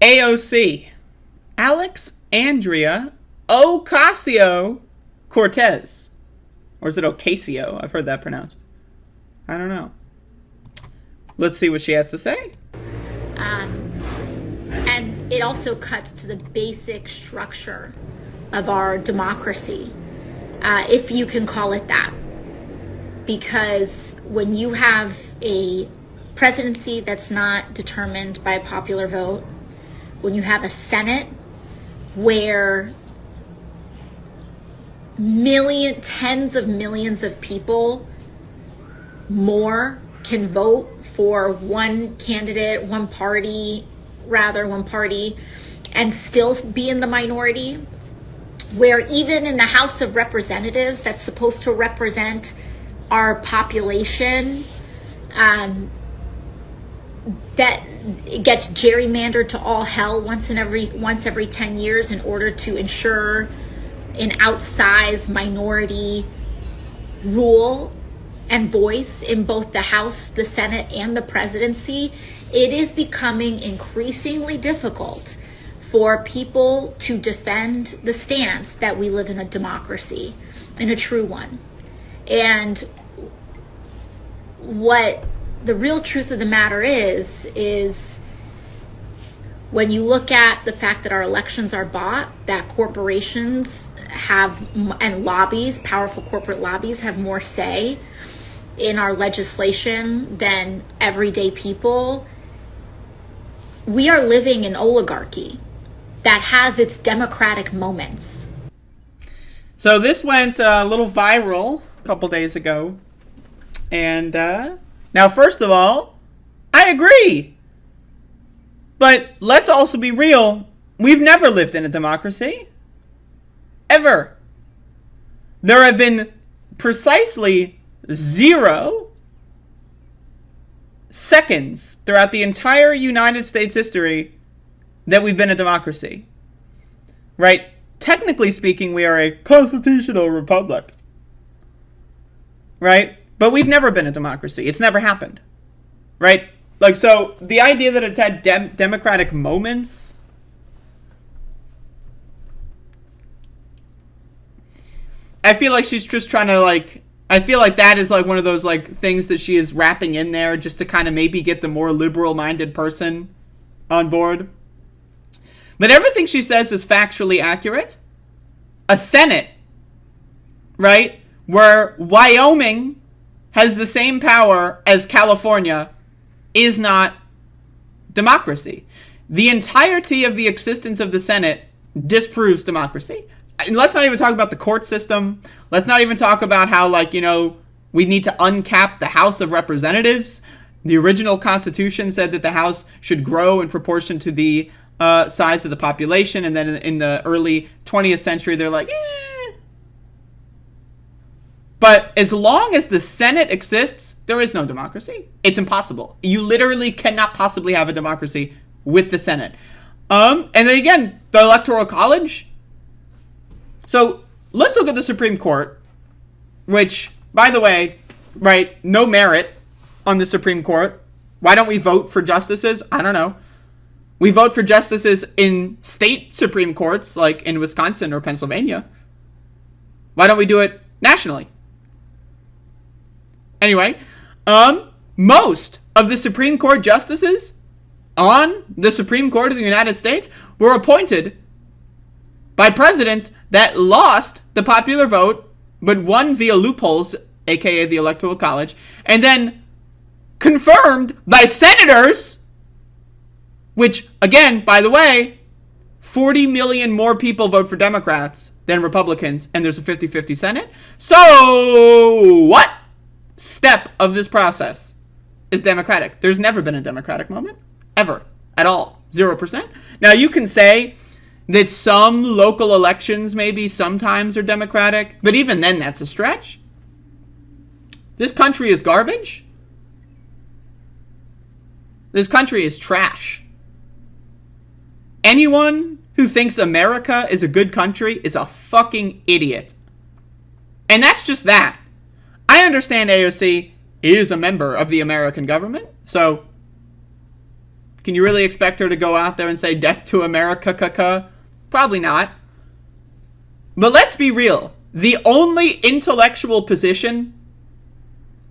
AOC. Alex Andrea Ocasio-Cortez. Or is it Ocasio? I've heard that pronounced. I don't know. Let's see what she has to say. And it also cuts to the basic structure of our democracy, if you can call it that. Because when you have a presidency that's not determined by a popular vote, when you have a Senate where tens of millions of people more can vote for one candidate, one party, and still be in the minority, where even in the House of Representatives that's supposed to represent our population, that it gets gerrymandered to all hell once every 10 years in order to ensure an outsized minority rule and voice in both the House, the Senate, and the presidency. It is becoming increasingly difficult for people to defend the stance that we live in a democracy, in a true one. And what the real truth of the matter is when you look at the fact that our elections are bought, that corporations have, and lobbies, powerful corporate lobbies, have more say in our legislation than everyday people, we are living in oligarchy that has its democratic moments. So this went a little viral a couple days ago. And now, first of all, I agree. But let's also be real. We've never lived in a democracy. Ever. There have been precisely 0 seconds throughout the entire United States history that we've been a democracy. Right? Technically speaking, we are a constitutional republic. Right? But we've never been a democracy. It's never happened. Right? Like, so the idea that it's had democratic moments, I feel like she's just trying to, I feel like that is, one of those, things that she is wrapping in there just to kind of maybe get the more liberal-minded person on board. But everything she says is factually accurate. A Senate, right, where Wyoming has the same power as California is not democracy. The entirety of the existence of the Senate disproves democracy. And let's not even talk about the court system. Let's not even talk about how, we need to uncap the House of Representatives. The original Constitution said that the House should grow in proportion to the size of the population. And then in the early 20th century, they're like, eh. But as long as the Senate exists, there is no democracy. It's impossible. You literally cannot possibly have a democracy with the Senate. And then again, the Electoral College. So let's look at the Supreme Court, which, by the way, right, no merit on the Supreme Court. Why don't we vote for justices? I don't know. We vote for justices in state Supreme Courts, like in Wisconsin or Pennsylvania. Why don't we do it nationally? Anyway, most of the Supreme Court justices on the Supreme Court of the United States were appointed by presidents that lost the popular vote, but won via loopholes, aka the Electoral College, and then confirmed by senators, which, again, by the way, 40 million more people vote for Democrats than Republicans, and there's a 50-50 Senate. So, what step of this process is democratic? There's never been a democratic moment, ever, at all, 0%. Now, you can say that some local elections maybe sometimes are democratic, but even then, that's a stretch. This country is garbage. This country is trash. Anyone who thinks America is a good country is a fucking idiot. And that's just that. I understand AOC is a member of the American government, so Can you really expect her to go out there and say death to America? Probably not. But let's be real. The only intellectual position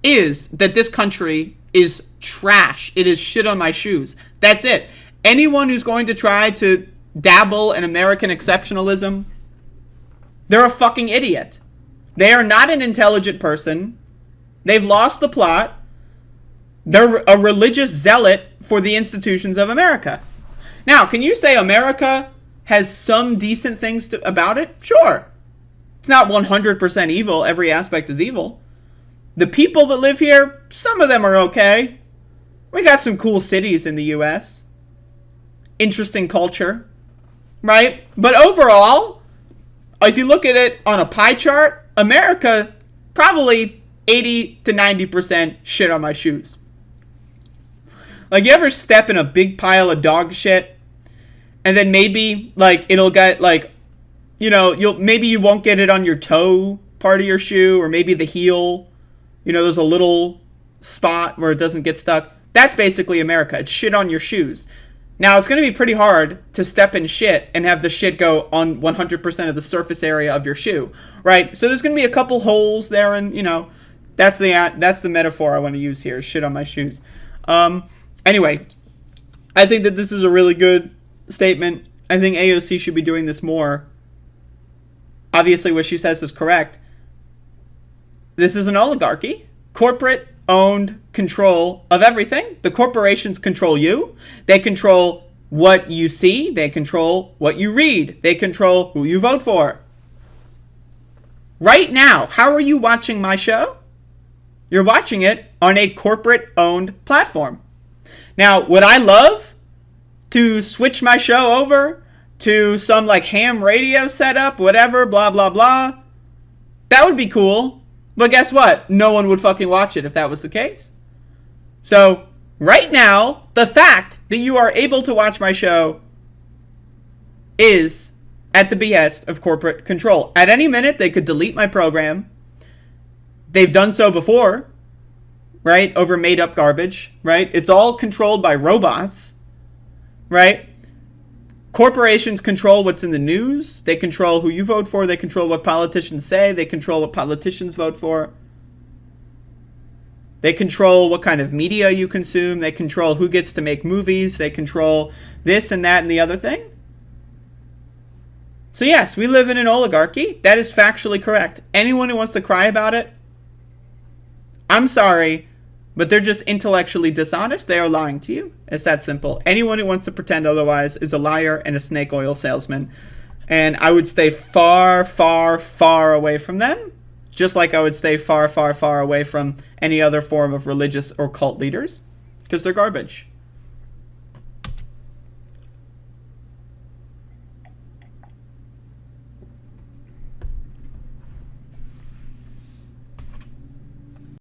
is that this country is trash. It is shit on my shoes. That's it. Anyone who's going to try to dabble in American exceptionalism, they're a fucking idiot. They are not an intelligent person. They've lost the plot. They're a religious zealot for the institutions of America. Now, can you say America has some decent things about it? Sure. It's not 100% evil. Every aspect is evil. The people that live here, some of them are okay. We got some cool cities in the U.S. Interesting culture, right? But overall, if you look at it on a pie chart, America probably 80 to 90% shit on my shoes. Like, you ever step in a big pile of dog shit, and then maybe, like, it'll get, like, you know, maybe you won't get it on your toe part of your shoe, or maybe the heel. You know, there's a little spot where it doesn't get stuck. That's basically America. It's shit on your shoes. Now, it's going to be pretty hard to step in shit and have the shit go on 100% of the surface area of your shoe, right? So there's going to be a couple holes there, and, you know, that's the metaphor I want to use here, shit on my shoes. Anyway, I think that this is a really good statement. I think AOC should be doing this more. Obviously, what she says is correct. This is an oligarchy. Corporate-owned control of everything. The corporations control you. They control what you see. They control what you read. They control who you vote for. Right now, how are you watching my show? You're watching it on a corporate-owned platform. Now, would I love to switch my show over to some, like, ham radio setup, whatever, blah, blah, blah? That would be cool. But guess what? No one would fucking watch it if that was the case. So, right now, the fact that you are able to watch my show is at the behest of corporate control. At any minute, they could delete my program. They've done so before, right? Over made-up garbage, right? It's all controlled by robots, right? Corporations control what's in the news. They control who you vote for. They control what politicians say. They control what politicians vote for. They control what kind of media you consume. They control who gets to make movies. They control this and that and the other thing. So yes, we live in an oligarchy. That is factually correct. Anyone who wants to cry about it, I'm sorry, but they're just intellectually dishonest. They are lying to you. It's that simple. Anyone who wants to pretend otherwise is a liar and a snake oil salesman. And I would stay far, far, far away from them, just like I would stay far, far, far away from any other form of religious or cult leaders, because they're garbage.